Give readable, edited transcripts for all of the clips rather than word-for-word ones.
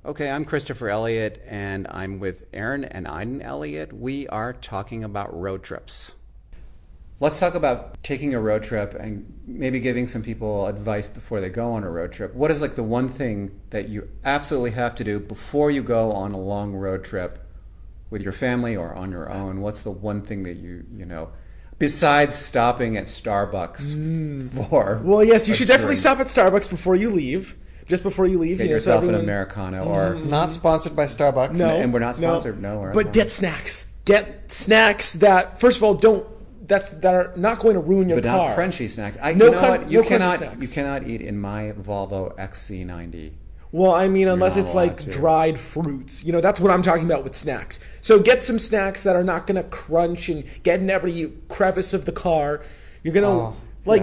Okay, I'm Christopher Elliott, and I'm with Aaron and Aiden Elliott. We are talking about road trips. Let's talk about taking a road trip and maybe giving some people advice before they go on a road trip. What is like the one thing that you absolutely have to do before you go on a long road trip with your family or on your own? What's the one thing that besides stopping at Starbucks for Well, yes, you a should definitely drink? stop at Starbucks before you leave. Just before you leave. Get so yourself an everyone- Americano or Not sponsored by Starbucks. No. and we're not sponsored. No, we're But not. get snacks. Get snacks that, first of all, that are not going to ruin your But car. not crunchy snacks. No You know crun- what? no crunchy snacks. You cannot eat in my Volvo XC90. Well, I mean, unless not it's allowed like to. dried fruits. That's what I'm talking about with snacks. So get some snacks that are not going to crunch and get in every crevice of the car. You're going to,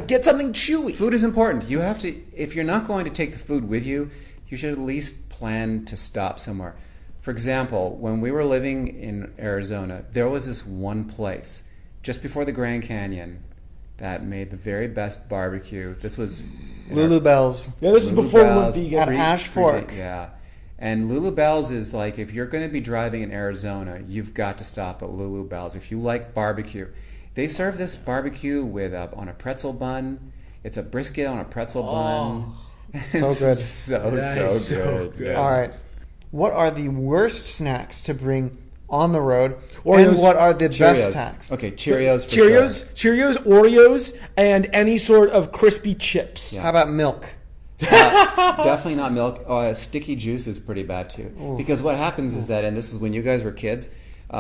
get something chewy. Food is important. You have to. If you're not going to take the food with you, you should at least plan to stop somewhere. For example, when we were living in Arizona, there was this one place just before the Grand Canyon that made the very best barbecue. This was in Lulu Bells. Yeah, this is Lulu before we went Bells, vegan. At Ash Fork. Yeah. And Lulu Bells is like, if you're going to be driving in Arizona, you've got to stop at Lulu Bells. If you like barbecue, they serve this barbecue with on a pretzel bun. It's a brisket on a pretzel bun. So It's good. So That is so good. good. Yeah. All right. What are the worst snacks to bring on the road? Oreos. And what are the Cheerios. best snacks? Okay, Cheerios for Cheerios, Oreos, and any sort of crispy chips. Yeah. How about milk? sure. Definitely not milk. Sticky juice is pretty bad too. Because what happens is that, and this is when you guys were kids,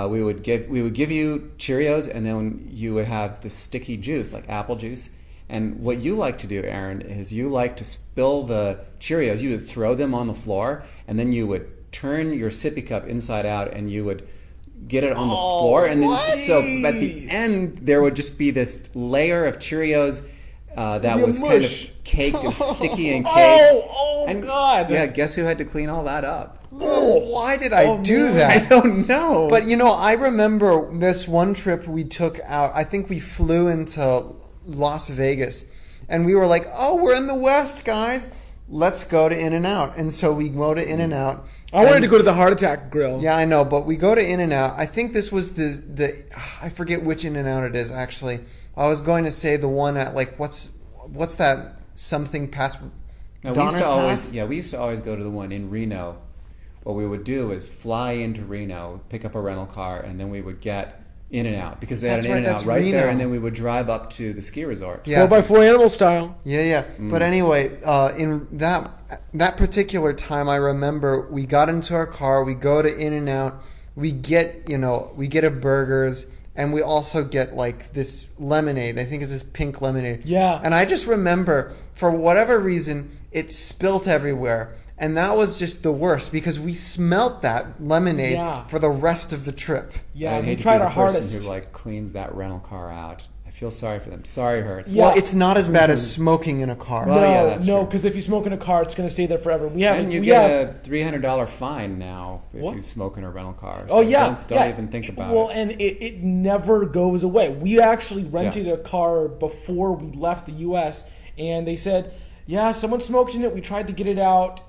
we would give you Cheerios, and then you would have the sticky juice, like apple juice. And what you like to do, Aaron, is you like to spill the Cheerios. You would throw them on the floor, and then you would turn your sippy cup inside out, and you would get it on the floor. And then so at the end, there would just be this layer of Cheerios that Be a was kind of mush. caked and sticky and caked. Oh, and, God. Yeah, guess who had to clean all that up? Why did I do man. that? I don't know. But I remember this one trip we took out. I think we flew into Las Vegas, and we were like, "Oh, we're in the West, guys. Let's go to In-N-Out." And so we go to In-N-Out. I wanted to go to the Heart Attack Grill. Yeah, I know, but we go to In-N-Out. I think this was the I forget which In-N-Out it is actually. I was going to say the one at what's that something past No, Donner's we used to always go to the one in Reno. What we would do is fly into Reno, pick up a rental car, and then we would get In-N-Out because they That's had right, an In-N-Out that's right there, Reno. and then we would drive up to the ski resort. Yeah. 4x4 animal style. Yeah. But anyway, in that particular time, I remember we got into our car, we go to In-N-Out, we get a burgers, and we also get like this lemonade. I think it's this pink lemonade. Yeah. And I just remember, for whatever reason, it spilt everywhere. And that was just the worst because we smelt that lemonade Yeah. for the rest of the trip. Yeah, I'd we hate to tried be our the person hardest. who cleans that rental car out. I feel sorry for them. Sorry, Hertz. Yeah. Well, it's not as bad as smoking in a car. Well, yeah, that's no, true. because if you smoke in a car, it's going to stay there forever. And you get a $300 fine now if What? you smoke in a rental car. Oh So yeah, don't even think about well, it. and it never goes away. We actually rented a car before we left the U.S. and they said, yeah, someone smoked in it. We tried to get it out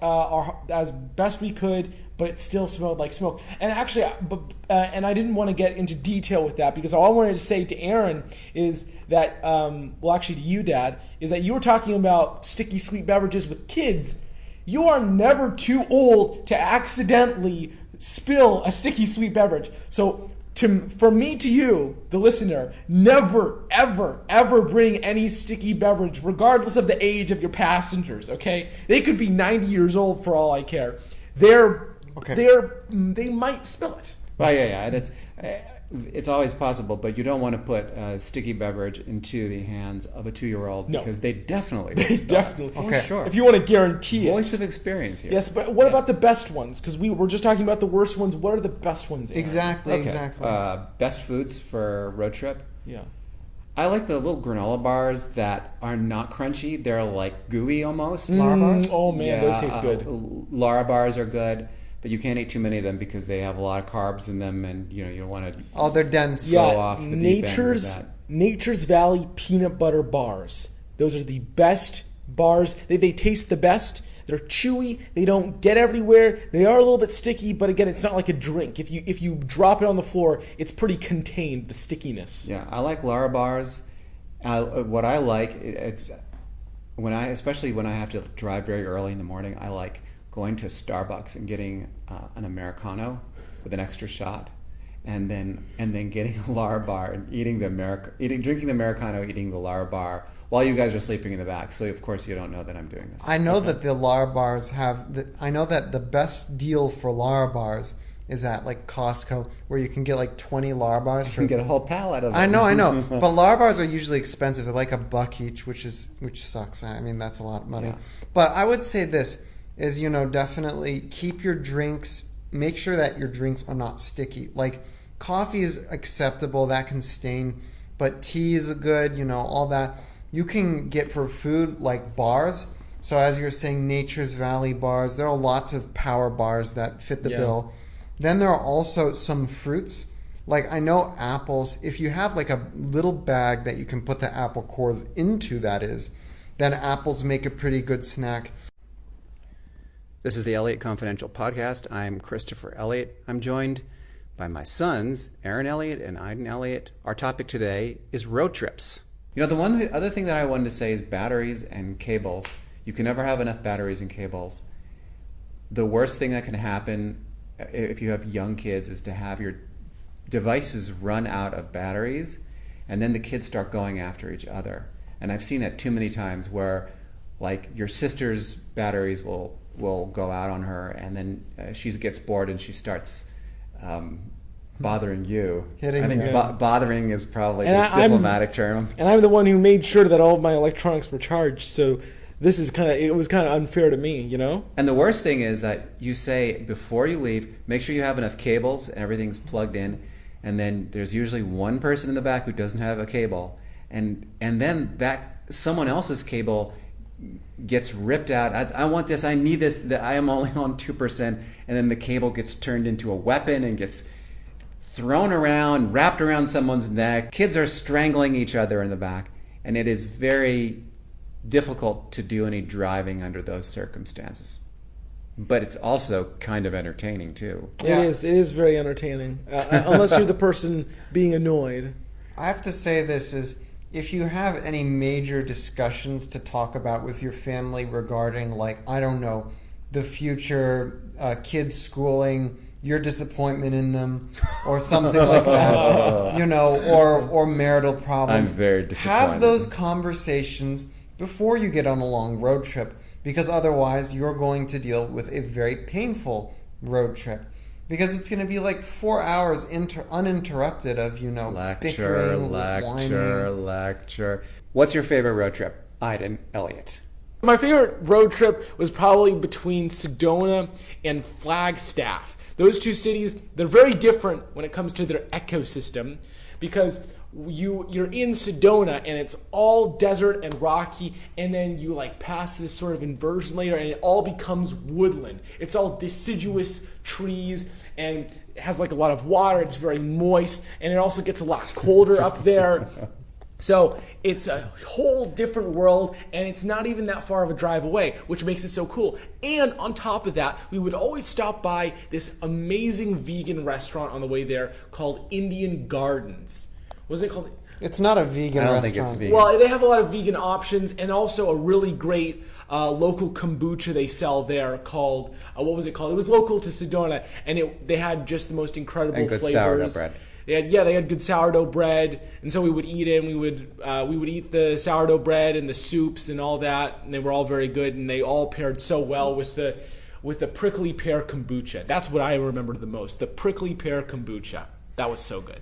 as best we could, but it still smelled like smoke. And actually, and I didn't want to get into detail with that because all I wanted to say to Aaron is that, well, actually to you, Dad, is that you were talking about sticky sweet beverages with kids. You are never too old to accidentally spill a sticky sweet beverage. So from me to you, the listener, never, ever, ever bring any sticky beverage, regardless of the age of your passengers, okay? They could be 90 years old for all I care. They might spill it. Well, yeah. And it's always possible, but you don't want to put a sticky beverage into the hands of a 2-year-old No. because they definitely will They spill it. definitely. Oh, Okay. sure. If you want to guarantee it. Voice of experience here. Yes, but what about the best ones? Because we were just talking about the worst ones. What are the best ones, Aaron? Exactly, Okay. exactly. Best foods for a road trip. Yeah. I like the little granola bars that are not crunchy. They're like gooey almost. Lara bars? Oh, man, those taste good. Lara bars are good, but you can't eat too many of them because they have a lot of carbs in them, and you don't want to. Oh, they're dense. Yeah. off the deep end with that. Nature's Valley peanut butter bars. Those are the best bars. They taste the best. They're chewy. They don't get everywhere. They are a little bit sticky, but again, it's not like a drink. If you drop it on the floor, it's pretty contained, the stickiness. Yeah, I like Larabars. What I like, especially when I have to drive very early in the morning, I like going to Starbucks and getting an Americano with an extra shot, and then getting a Larabar and drinking the Americano, eating the Larabar while you guys are sleeping in the back. So of course you don't know that I'm doing this. I know that the Larabars I know that the best deal for Larabars is at like Costco, where you can get like 20 Larabars. You can get a whole pallet of them. I know. But Larabars are usually expensive. They're like $1 each, which sucks. I mean, that's a lot of money. Yeah. But I would say this is, definitely keep your drinks, make sure that your drinks are not sticky. Like coffee is acceptable, that can stain, but tea is good, all that. You can get for food like bars. So as you're saying, Nature's Valley bars, there are lots of power bars that fit the bill. Then there are also some fruits. Like I know apples, if you have like a little bag that you can put the apple cores into, then apples make a pretty good snack. This is the Elliott Confidential Podcast. I'm Christopher Elliott. I'm joined by my sons, Aaron Elliott and Aiden Elliott. Our topic today is road trips. The other thing that I wanted to say is batteries and cables. You can never have enough batteries and cables. The worst thing that can happen if you have young kids is to have your devices run out of batteries, and then the kids start going after each other. And I've seen that too many times where like your sister's batteries will go out on her, and then she gets bored and she starts bothering you. Hitting I think you. Bothering is probably And the diplomatic term. And I'm the one who made sure that all of my electronics were charged, so this is it was kind of unfair to me, And the worst thing is that you say before you leave, make sure you have enough cables and everything's plugged in, and then there's usually one person in the back who doesn't have a cable, and then that someone else's cable gets ripped out. I want this, I need this, that I am only on 2%, and then the cable gets turned into a weapon and gets thrown around, wrapped around someone's neck. Kids are strangling each other in the back, and it is very difficult to do any driving under those circumstances. But it's also kind of entertaining too. Yeah. It is very entertaining, unless you're the person being annoyed. I have to say this is, if you have any major discussions to talk about with your family regarding, like, I don't know, the future, kids schooling, your disappointment in them, or something like that, or marital problems. I'm very disappointed. Have those conversations before you get on a long road trip, because otherwise you're going to deal with a very painful road trip. Because it's going to be like 4 hours uninterrupted of, bickering, lecture. What's your favorite road trip? Aiden Elliott. My favorite road trip was probably between Sedona and Flagstaff. Those two cities, they're very different when it comes to their ecosystem, because you're in Sedona and it's all desert and rocky, and then you pass this sort of inversion layer and it all becomes woodland. It's all deciduous trees and it has a lot of water. It's very moist, and it also gets a lot colder up there. So it's a whole different world, and it's not even that far of a drive away, which makes it so cool. And on top of that, we would always stop by this amazing vegan restaurant on the way there called Indian Gardens. What is it called? It's not a vegan I don't restaurant. think it's vegan. Well, they have a lot of vegan options, and also a really great local kombucha they sell there called, what was it called? It was local to Sedona, and they had just the most incredible And good flavors. sourdough bread. They had good sourdough bread, and so we would eat it, and we would eat the sourdough bread and the soups and all that, and they were all very good, and they all paired so well with the prickly pear kombucha. That's what I remember the most, the prickly pear kombucha. That was so good.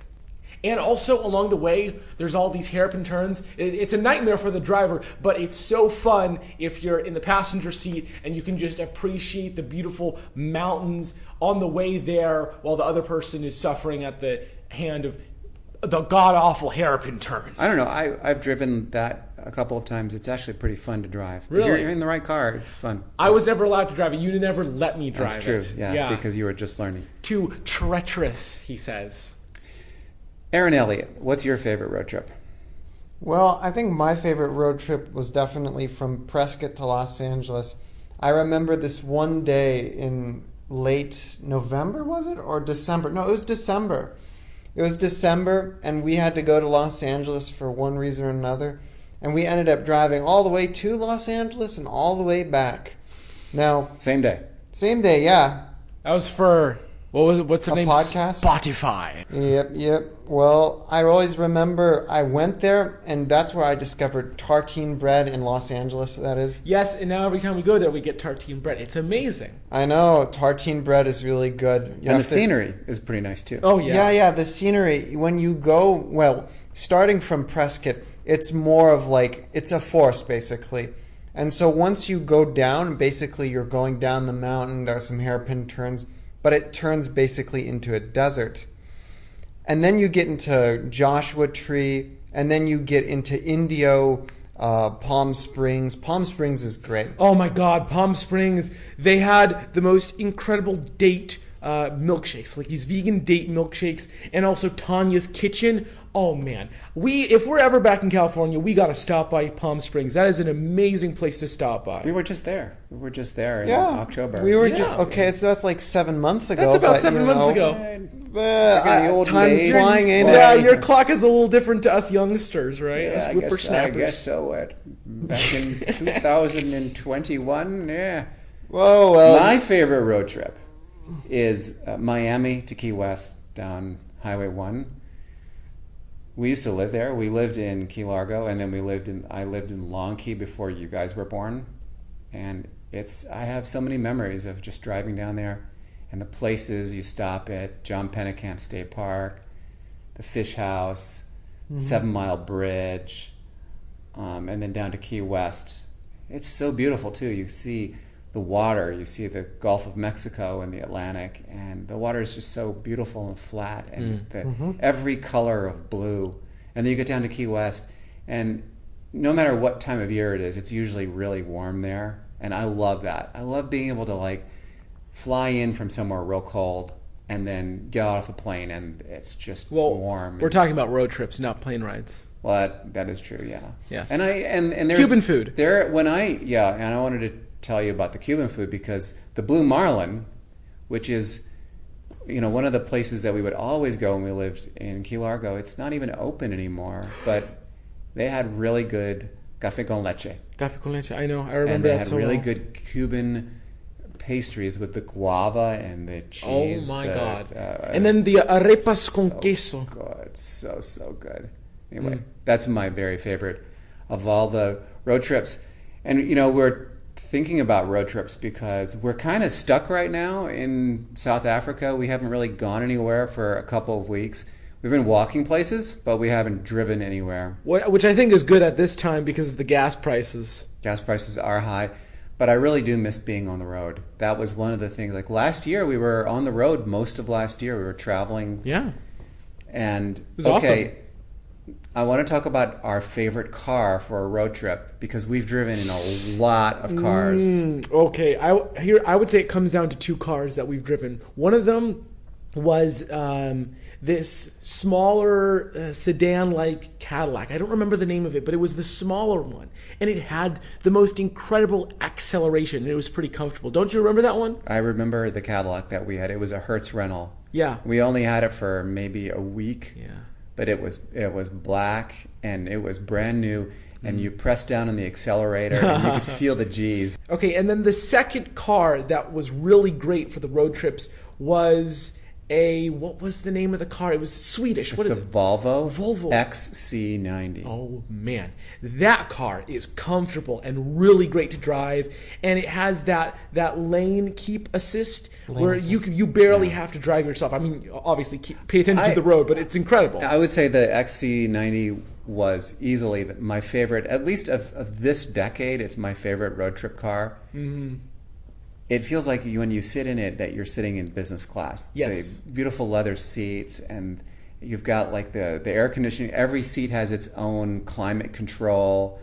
And also along the way, there's all these hairpin turns. It's a nightmare for the driver, but it's so fun if you're in the passenger seat and you can just appreciate the beautiful mountains on the way there while the other person is suffering at the hand of the god-awful hairpin turns. I don't know. I've driven that a couple of times. It's actually pretty fun to drive. Really? If you're in the right car, it's fun. I was never allowed to drive it. You never let me drive That's true. it. Yeah, because you were just learning. Too treacherous, he says. Aaron Elliott, what's your favorite road trip? Well, I think my favorite road trip was definitely from Prescott to Los Angeles. I remember this one day in late November, was it? Or December? No, it was December. It was December, and we had to go to Los Angeles for one reason or another. And we ended up driving all the way to Los Angeles and all the way back. Now, Same day. same day, yeah. That was for what's the A name? podcast? Spotify. Yep. Well, I always remember I went there, and that's where I discovered tartine bread in Los Angeles, that is. Yes, and now every time we go there, we get tartine bread. It's amazing. I know, tartine bread is really good. You And have the to- scenery is pretty nice too. Oh yeah. Yeah, the scenery. When you go, well, starting from Prescott, it's more of like, it's a forest basically. And so once you go down, basically you're going down the mountain, there's some hairpin turns, but it turns basically into a desert. And then you get into Joshua Tree, and then you get into Indio, Palm Springs. Palm Springs is great. Oh my God, Palm Springs! They had the most incredible date milkshakes, like these vegan date milkshakes, and also Tanya's Kitchen. Oh man, if we're ever back in California, we got to stop by Palm Springs. That is an amazing place to stop by. We were just there. We were just there in Yeah, October. we were Yeah. just okay. So that's like 7 months ago. That's about but, 7 you months know, ago. the old Time's days. flying in. Yeah, your clock is a little different to us youngsters, right? Yeah, Us I whippersnappers. guess so. Back in 2021, yeah. Whoa, well, My favorite road trip is Miami to Key West down Highway 1. We used to live there. We lived in Key Largo, and then I lived in Long Key before you guys were born. And I have so many memories of just driving down there and the places you stop at: John Pennekamp State Park, the Fish House, 7 Mile Bridge, and then down to Key West. It's so beautiful too. You see the water, you see the Gulf of Mexico and the Atlantic, and the water is just so beautiful and flat, and every color of blue. And then you get down to Key West, and no matter what time of year it is, it's usually really warm there, and I love that. I love being able to like fly in from somewhere real cold and then get off the plane, and it's just warm. We're talking about road trips, not plane rides. Well, that is true, yeah. Yes. And there's Cuban food. and I wanted to tell you about the Cuban food because the Blue Marlin, which is, one of the places that we would always go when we lived in Key Largo, it's not even open anymore, but they had really good café con leche. Café con leche, I know, I And remember they that had so really well. good Cuban pastries with the guava and the cheese. Oh my God. Uh, And then the arepas so con queso. good, so good. Anyway, that's my very favorite of all the road trips. And we're thinking about road trips because we're kind of stuck right now in South Africa. We haven't really gone anywhere for a couple of weeks. We've been walking places, but we haven't driven anywhere. Which I think is good at this time because of the gas prices. Gas prices are high, but I really do miss being on the road. That was one of the things. Like last year, we were on the road most of last year. We were traveling. Yeah. And was awesome. I want to talk about our favorite car for a road trip because we've driven in a lot of cars. Okay, I would say it comes down to two cars that we've driven. One of them was this smaller sedan-like Cadillac. I don't remember the name of it, but it was the smaller one, and it had the most incredible acceleration, and it was pretty comfortable. Don't you remember that one? I remember the Cadillac that we had. It was a Hertz rental. Yeah. We only had it for maybe a week. Yeah. But it was black and it was brand new, and you pressed down on the accelerator and you could feel the G's. Okay, and then the second car that was really great for the road trips was what was the name of the car? It was Swedish. It's the Volvo Volvo XC90. Oh man, that car is comfortable and really great to drive, and it has that lane keep assist where you barely have to drive yourself. I mean, obviously pay attention to the road, but it's incredible. I would say the XC90 was easily my favorite, at least of this decade. It's my favorite road trip car. Mm-hmm. It feels like when you sit in it that you're sitting in business class. Yes. The beautiful leather seats, and you've got like the air conditioning. Every seat has its own climate control.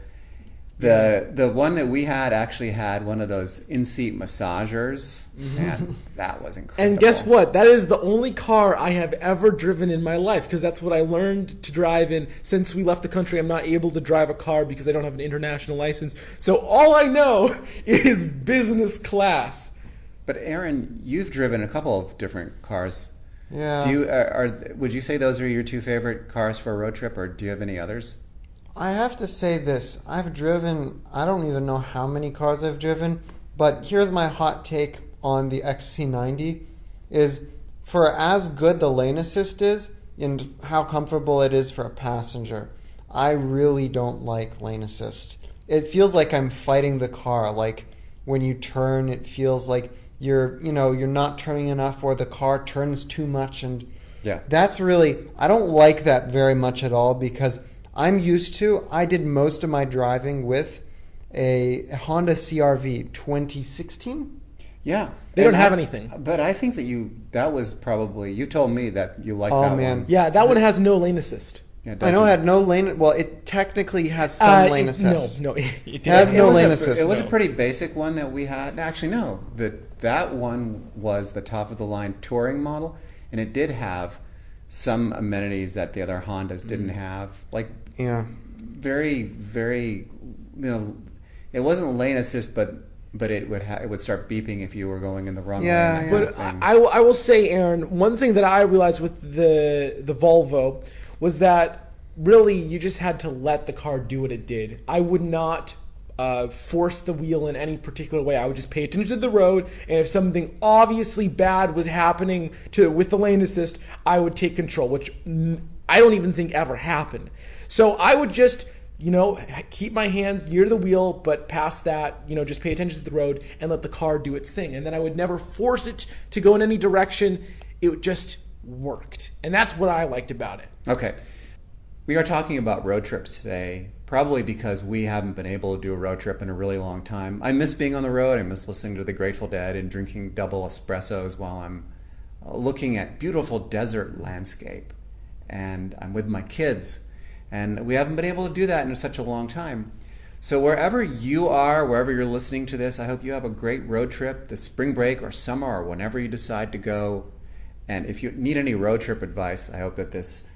The one that we had actually had one of those in-seat massagers, and that was incredible. And guess what? That is the only car I have ever driven in my life because that's what I learned to drive in. Since we left the country, I'm not able to drive a car because I don't have an international license. So all I know is business class. But Aaron, you've driven a couple of different cars. Yeah. Do you would you say those are your two favorite cars for a road trip, or do you have any others? I have to say this. I've driven, I don't even know how many cars I've driven, but here's my hot take on the XC90 is for as good the lane assist is and how comfortable it is for a passenger, I really don't like lane assist. It feels like I'm fighting the car. Like when you turn, it feels like you're not turning enough or the car turns too much, and Yeah. that's really, I don't like that very much at all because I did most of my driving with a Honda CR-V 2016. Yeah. They don't And have anything. But I think that was probably, you told me that you liked Oh, that man. one. Yeah, that one has no lane assist. Yeah, it I know it doesn't- had no lane, well, it technically has some lane assist. No, it It has didn't. no was lane a, assist. It was a No. pretty basic one that we had. Actually, no. That one was the top of the line touring model, and it did have some amenities that the other Hondas didn't have. Like Yeah. very, very, it wasn't lane assist, but it would start beeping if you were going in the wrong Yeah, lane. that yeah. kind But of thing. I will say, Aaron, one thing that I realized with the Volvo was that really you just had to let the car do what it did. I would not force the wheel in any particular way. I would just pay attention to the road, and if something obviously bad was happening with the lane assist, I would take control, which I don't even think ever happened. So I would just keep my hands near the wheel, but past that, just pay attention to the road and let the car do its thing. And then I would never force it to go in any direction. It just worked. And that's what I liked about it. Okay. We are talking about road trips today, probably because we haven't been able to do a road trip in a really long time. I miss being on the road. I miss listening to the Grateful Dead and drinking double espressos while I'm looking at beautiful desert landscape. And I'm with my kids. And we haven't been able to do that in such a long time. So wherever you are, wherever you're listening to this, I hope you have a great road trip this spring break or summer or whenever you decide to go. And if you need any road trip advice, I hope that this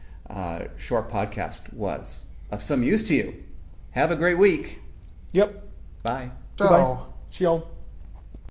short podcast was of some use to you. Have a great week. Yep. Bye. So, Shalom.